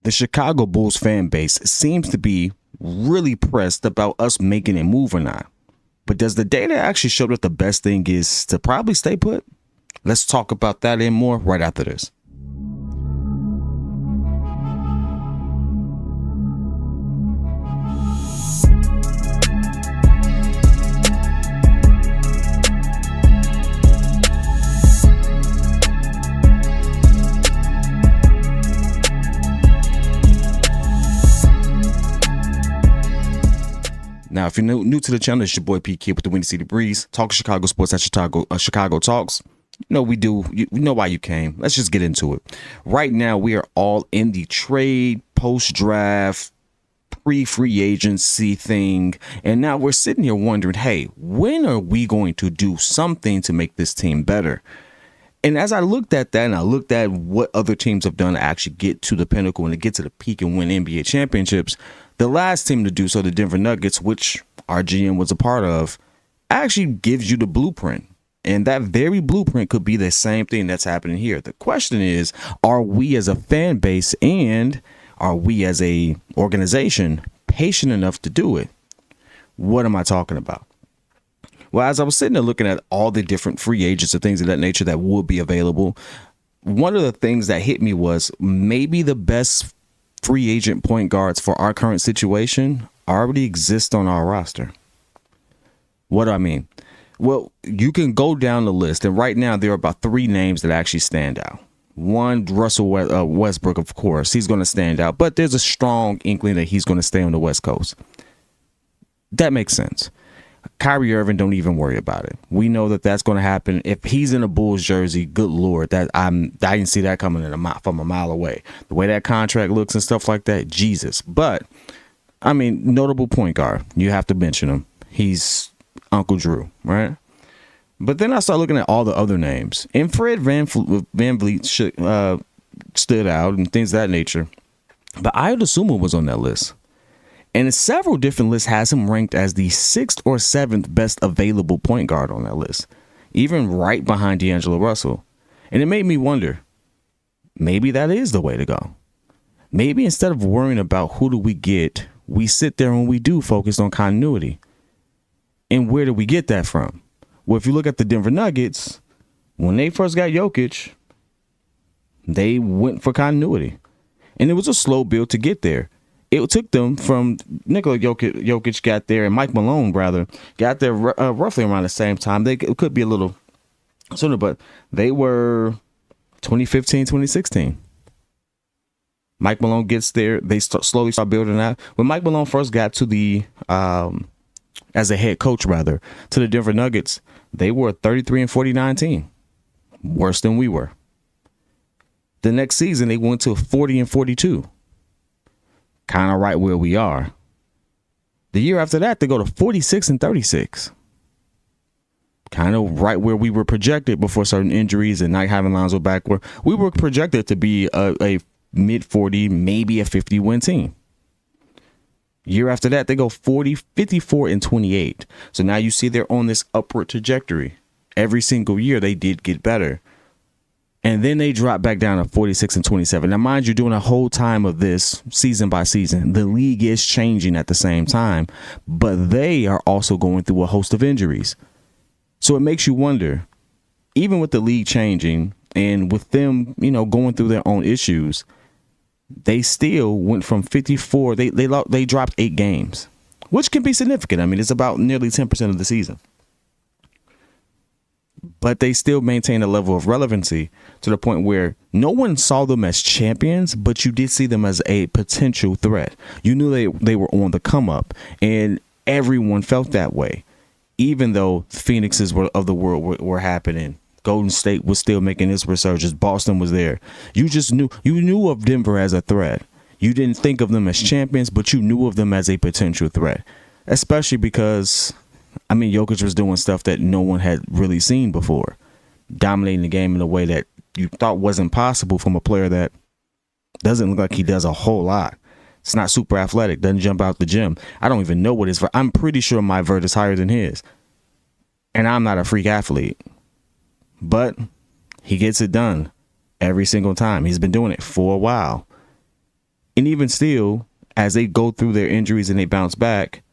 the Chicago Bulls fan base seems to be really pressed about us making a move or not. But does the data actually show that the best thing is to probably stay put? Let's talk about that and more right after this. Now, if you're new to the channel, it's your boy PK with the Windy City Breeze, talking Chicago sports at Chicago Talks. You know we do. You know why you came. Let's just get into it. Right now, we are all in the trade, post-draft, pre-free agency thing. And now we're sitting here wondering, hey, when are we going to do something to make this team better? And as I looked at that and I looked at what other teams have done to actually get to the pinnacle and to get to the peak and win NBA championships, the last team to do so, the Denver Nuggets, which our GM was a part of, actually gives you the blueprint. And that very blueprint could be the same thing that's happening here. The question is, are we as a fan base and are we as a organization patient enough to do it? What am I talking about? Well, as I was sitting there looking at all the different free agents and things of that nature that would be available, one of the things that hit me was maybe the best free agent point guards for our current situation already exist on our roster. What do I mean? Well, you can go down the list, and right now there are about 3 names that actually stand out. One, Russell Westbrook, of course. He's going to stand out, but there's a strong inkling that he's going to stay on the West Coast. That makes sense. Kyrie Irving, don't even worry about it. We know that that's going to happen. If he's in a Bulls jersey, good Lord, I didn't see that coming from a mile away. The way that contract looks and stuff like that, Jesus. But, I mean, notable point guard. You have to mention him. He's Uncle Drew, right? But then I started looking at all the other names. And Fred VanVleet stood out and things of that nature. But Ayo Dosunmu was on that list. And several different lists has him ranked as the 6th or 7th best available point guard on that list, even right behind D'Angelo Russell. And it made me wonder, maybe that is the way to go. Maybe instead of worrying about who do we get, we sit there and we do focus on continuity. And where do we get that from? Well, if you look at the Denver Nuggets, when they first got Jokic, they went for continuity. And it was a slow build to get there. It took them from Nikola Jokic got there and Mike Malone, rather, got there roughly around the same time. It could be a little sooner, but they were 2015, 2016. Mike Malone gets there. They slowly start building that. When Mike Malone first got to the, as a head coach, rather, to the Denver Nuggets, they were a 33-49 team. Worse than we were. The next season, they went to 40-42. Kind of right where we are. The year after that, they go to 46-36. Kind of right where we were projected before certain injuries and not having Lonzo back. Where we were projected to be a mid-40, maybe a 50-win team. Year after that, they go 54-28. So now you see they're on this upward trajectory. Every single year, they did get better. And then they drop back down to 46-27. Now, mind you, during the whole time of this, season by season, the league is changing at the same time, but they are also going through a host of injuries. So it makes you wonder, even with the league changing and with them, going through their own issues, they still went from 54. They dropped 8 games, which can be significant. I mean, it's about nearly 10% of the season. But they still maintain a level of relevancy to the point where no one saw them as champions, but you did see them as a potential threat. You knew they were on the come up, and everyone felt that way, even though the Phoenixes of the world were happening. Golden State was still making its resurgence. Boston was there. You knew of Denver as a threat. You didn't think of them as champions, but you knew of them as a potential threat, especially because, Jokic was doing stuff that no one had really seen before, dominating the game in a way that you thought wasn't possible from a player that doesn't look like he does a whole lot. It's not super athletic, doesn't jump out the gym. I don't even know what his, I'm pretty sure my vert is higher than his. And I'm not a freak athlete, but he gets it done every single time. He's been doing it for a while. And even still, as they go through their injuries and they bounce back,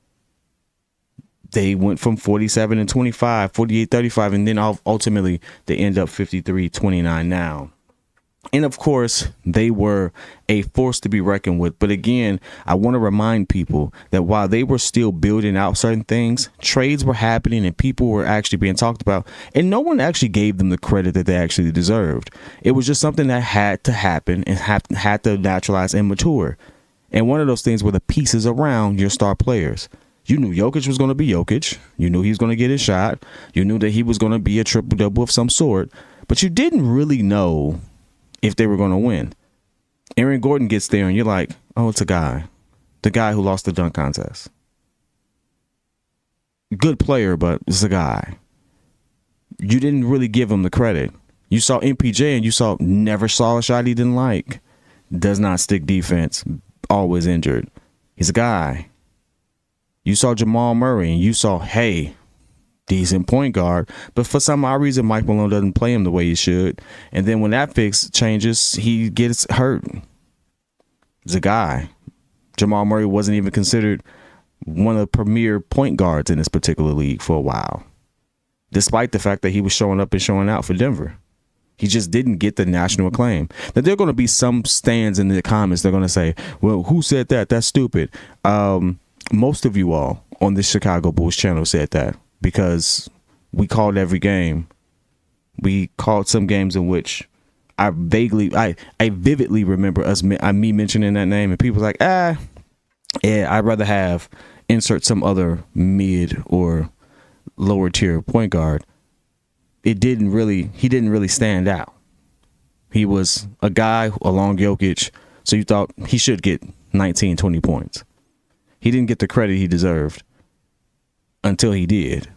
they went from 47-25, 48-35, and then ultimately they end up 53-29 now. And of course, they were a force to be reckoned with. But again, I want to remind people that while they were still building out certain things, trades were happening and people were actually being talked about. And no one actually gave them the credit that they actually deserved. It was just something that had to happen and had to naturalize and mature. And one of those things were the pieces around your star players. You knew Jokic was going to be Jokic. You knew he was going to get his shot. You knew that he was going to be a triple-double of some sort. But you didn't really know if they were going to win. Aaron Gordon gets there and you're like, oh, it's a guy. The guy who lost the dunk contest. Good player, but it's a guy. You didn't really give him the credit. You saw MPJ and you never saw a shot he didn't like. Does not stick defense. Always injured. He's a guy. You saw Jamal Murray and you saw, hey, decent point guard, but for some odd reason, Mike Malone doesn't play him the way he should. And then when that fix changes, he gets hurt. He's a guy. Jamal Murray wasn't even considered one of the premier point guards in this particular league for a while, despite the fact that he was showing up and showing out for Denver. He just didn't get the national acclaim. Now, there are going to be some stands in the comments. They're going to say, well, who said that? That's stupid. Most of you all on the Chicago Bulls channel said that, because we called every game. We called some games in which I vividly remember me mentioning that name, and people like, yeah, I'd rather have insert some other mid or lower tier point guard. He didn't really stand out. He was a guy along Jokic, so you thought he should get 19, 20 points. He didn't get the credit he deserved until he did.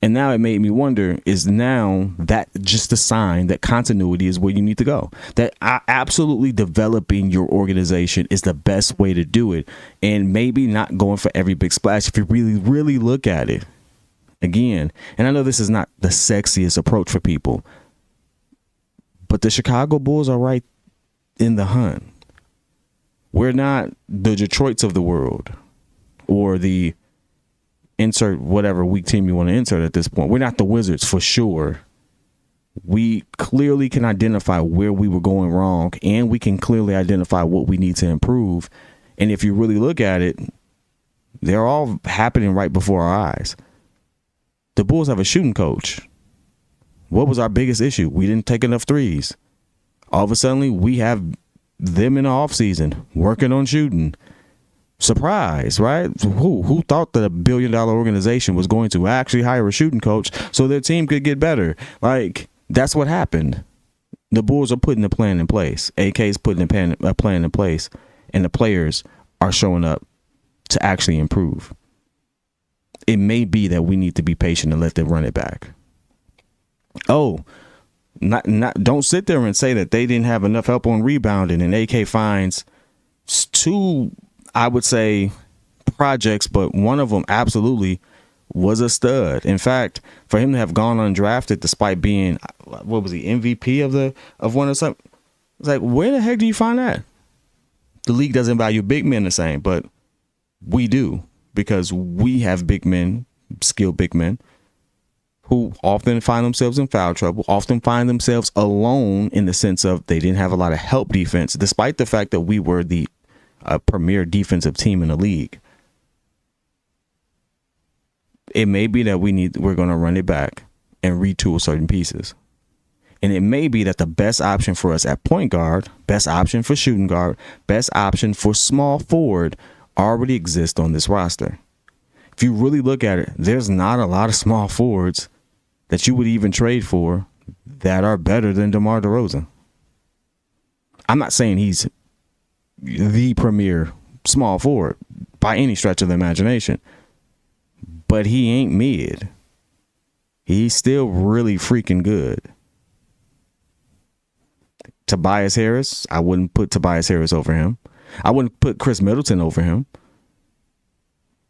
And now it made me wonder, is now that just a sign that continuity is where you need to go? That absolutely developing your organization is the best way to do it. And maybe not going for every big splash if you really, really look at it. Again, and I know this is not the sexiest approach for people, but the Chicago Bulls are right in the hunt. We're not the Detroits of the world or the insert whatever weak team you want to insert at this point. We're not the Wizards for sure. We clearly can identify where we were going wrong, and we can clearly identify what we need to improve. And if you really look at it, they're all happening right before our eyes. The Bulls have a shooting coach. What was our biggest issue? We didn't take enough threes. All of a sudden, we have them in the offseason working on shooting. Surprise, right? Who thought that $1 billion organization was going to actually hire a shooting coach so their team could get better? Like, that's what happened. The Bulls are putting a plan in place. AK is putting a plan in place, and the players are showing up to actually improve. It may be that we need to be patient and let them run it back. Oh, don't sit there and say that they didn't have enough help on rebounding, and AK finds two, I would say, projects, but one of them absolutely was a stud. In fact, for him to have gone undrafted despite being, what was he, MVP of one or something, it's like, where the heck do you find that? The league doesn't value big men the same, but we do, because we have big men, skilled big men, who often find themselves in foul trouble, often find themselves alone in the sense of they didn't have a lot of help defense, despite the fact that we were the premier defensive team in the league. It may be that we're going to run it back and retool certain pieces. And it may be that the best option for us at point guard, best option for shooting guard, best option for small forward already exists on this roster. If you really look at it, there's not a lot of small forwards that you would even trade for that are better than Demar Derozan. I'm not saying he's the premier small forward by any stretch of the imagination, but he ain't mid. He's still really freaking good. Tobias Harris, I wouldn't put Tobias Harris over him. I wouldn't put Chris Middleton over him.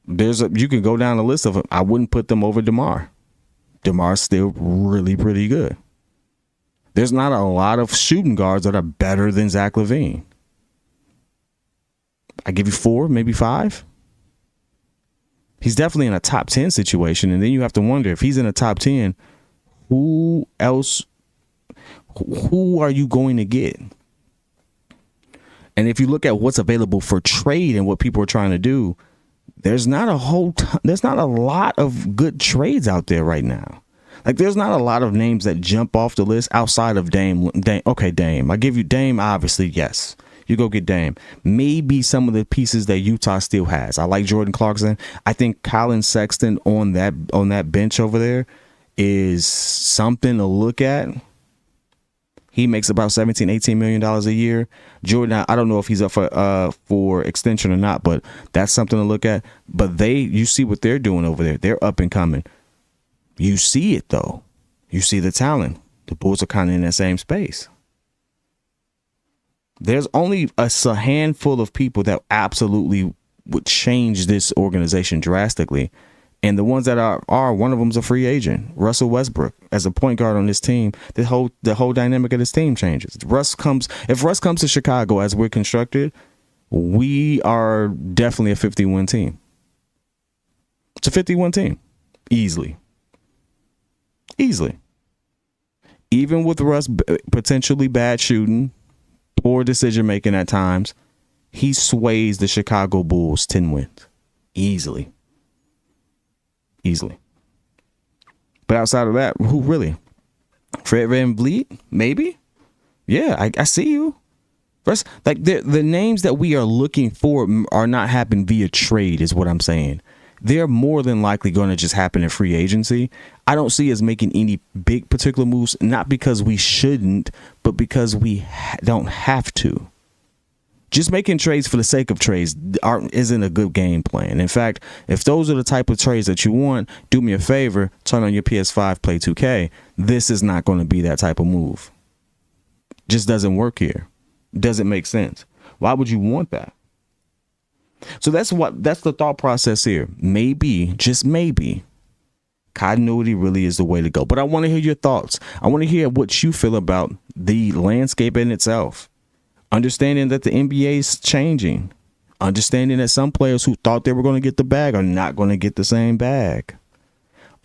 You can go down the list of them. I wouldn't put them over DeMar. DeMar's still really pretty good. There's not a lot of shooting guards that are better than Zach Lavine. I give you 4, maybe 5. He's definitely in a top 10 situation. And then you have to wonder, if he's in a top 10, who are you going to get? And if you look at what's available for trade and what people are trying to do, there's not a lot of good trades out there right now. Like, there's not a lot of names that jump off the list outside of Dame. Okay, Dame. I give you Dame, obviously, yes. You go get Dame. Maybe some of the pieces that Utah still has. I like Jordan Clarkson. I think Colin Sexton on that bench over there is something to look at. He makes about $17-18 million a year. Jordan, I don't know if he's up for extension or not, but that's something to look at. But you see what they're doing over there. They're up and coming. You see it, though. You see the talent. The Bulls are kind of in that same space. There's only a handful of people that absolutely would change this organization drastically. And the ones that are one of them's a free agent. Russell Westbrook as a point guard on this team, the whole dynamic of this team changes. If Russ comes to Chicago as we're constructed, we are definitely a 50-win team. It's a 50-win team. Easily. Even with Russ potentially bad shooting, poor decision making at times, he sways the Chicago Bulls 10 wins. Easily. But outside of that, who really? Fred VanVleet? Maybe? Yeah, I see you. First, like the names that we are looking for are not happening via trade, is what I'm saying. They're more than likely going to just happen in free agency. I don't see us making any big particular moves, not because we shouldn't, but because we don't have to. Just making trades for the sake of trades isn't a good game plan. In fact, if those are the type of trades that you want, do me a favor, turn on your PS5, play 2K. This is not going to be that type of move. Just doesn't work here. Doesn't make sense. Why would you want that? So that's the thought process here. Maybe, just maybe, continuity really is the way to go. But I want to hear your thoughts. I want to hear what you feel about the landscape in itself. Understanding that the NBA is changing. Understanding that some players who thought they were going to get the bag are not going to get the same bag.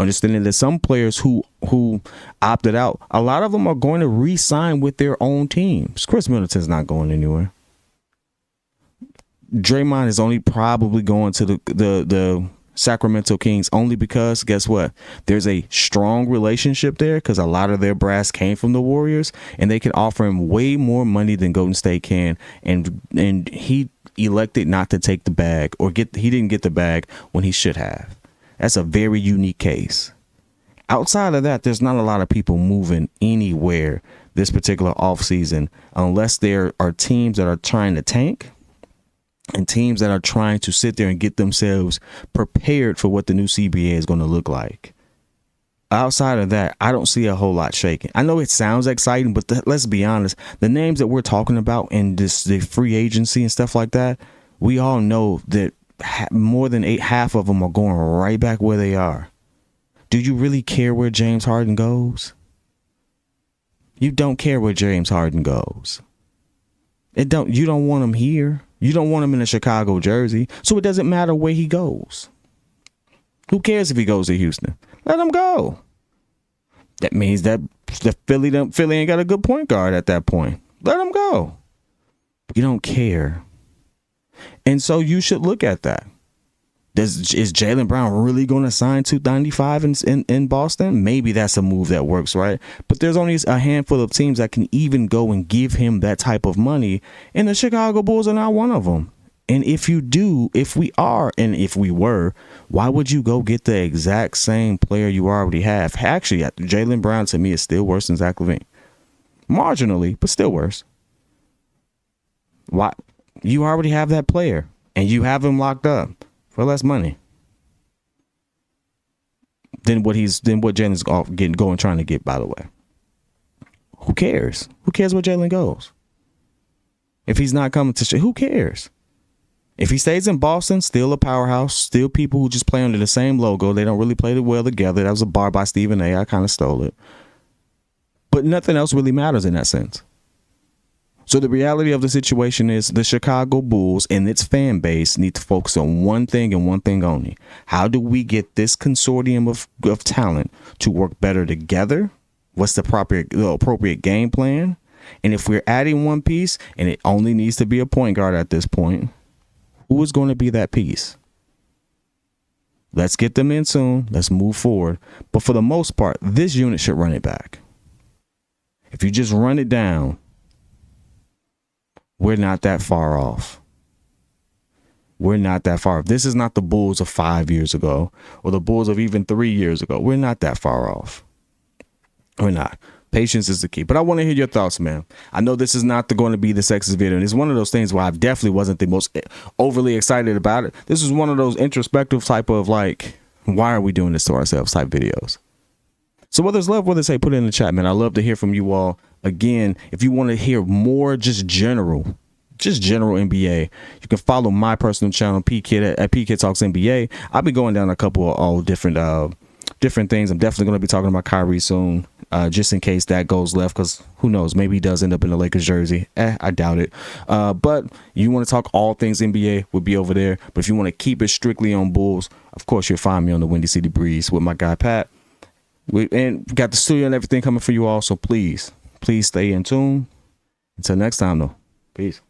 Understanding that some players who opted out, a lot of them are going to re-sign with their own teams. Chris Middleton's not going anywhere. Draymond is only probably going to the Sacramento Kings only because, guess what? There's a strong relationship there because a lot of their brass came from the Warriors, and they can offer him way more money than Golden State can. And he elected not to take the bag, or he didn't get the bag when he should have. That's a very unique case. Outside of that, there's not a lot of people moving anywhere this particular offseason unless there are teams that are trying to tank and teams that are trying to sit there and get themselves prepared for what the new CBA is going to look like. Outside of that, I don't see a whole lot shaking. I know it sounds exciting, but let's be honest. The names that we're talking about in the free agency and stuff like that, we all know that more than half of them are going right back where they are. Do you really care where James Harden goes? You don't care where James Harden goes. You don't want him here. You don't want him in a Chicago jersey, so it doesn't matter where he goes. Who cares if he goes to Houston? Let him go. That means that the Philly ain't got a good point guard at that point. Let him go. You don't care. And so you should look at that. Is Jalen Brown really going to sign $295 in Boston? Maybe that's a move that works, right? But there's only a handful of teams that can even go and give him that type of money, and the Chicago Bulls are not one of them. And if we were, why would you go get the exact same player you already have? Actually, Jalen Brown to me is still worse than Zach Lavine. Marginally, but still worse. Why? You already have that player, and you have him locked up for less money than what Jalen's trying to get, by the way. Who cares? Who cares where Jalen goes? If he's not coming to who cares? If he stays in Boston, still a powerhouse, still people who just play under the same logo. They don't really play well together. That was a bar by Stephen A. I kind of stole it. But nothing else really matters in that sense. So the reality of the situation is the Chicago Bulls and its fan base need to focus on one thing and one thing only. How do we get this consortium of talent to work better together? What's the appropriate game plan? And if we're adding one piece and it only needs to be a point guard at this point, who is going to be that piece? Let's get them in soon. Let's move forward. But for the most part, this unit should run it back. If you just run it down, we're not that far off. We're not that far off. This is not the Bulls of 5 years ago or the Bulls of even 3 years ago. We're not that far off. We're not. Patience is the key. But I want to hear your thoughts, man. I know this is not going to be the sexiest video. And it's one of those things where I definitely wasn't the most overly excited about it. This is one of those introspective type of like, why are we doing this to ourselves type videos. So whether it's love, whether it's hate, put it in the chat, man. I love to hear from you all. Again, if you want to hear more just general NBA, you can follow my personal channel, P-Kid, at P-Kid Talks NBA. I'll be going down a couple of all different things. I'm definitely going to be talking about Kyrie soon, just in case that goes left, because who knows, maybe he does end up in the Lakers jersey. I doubt it. But you want to talk all things NBA, we'll be over there. But if you want to keep it strictly on Bulls, of course, you'll find me on the Windy City Breeze with my guy, Pat. We got the studio and everything coming for you all, so please stay in tune. Until next time, though. Peace.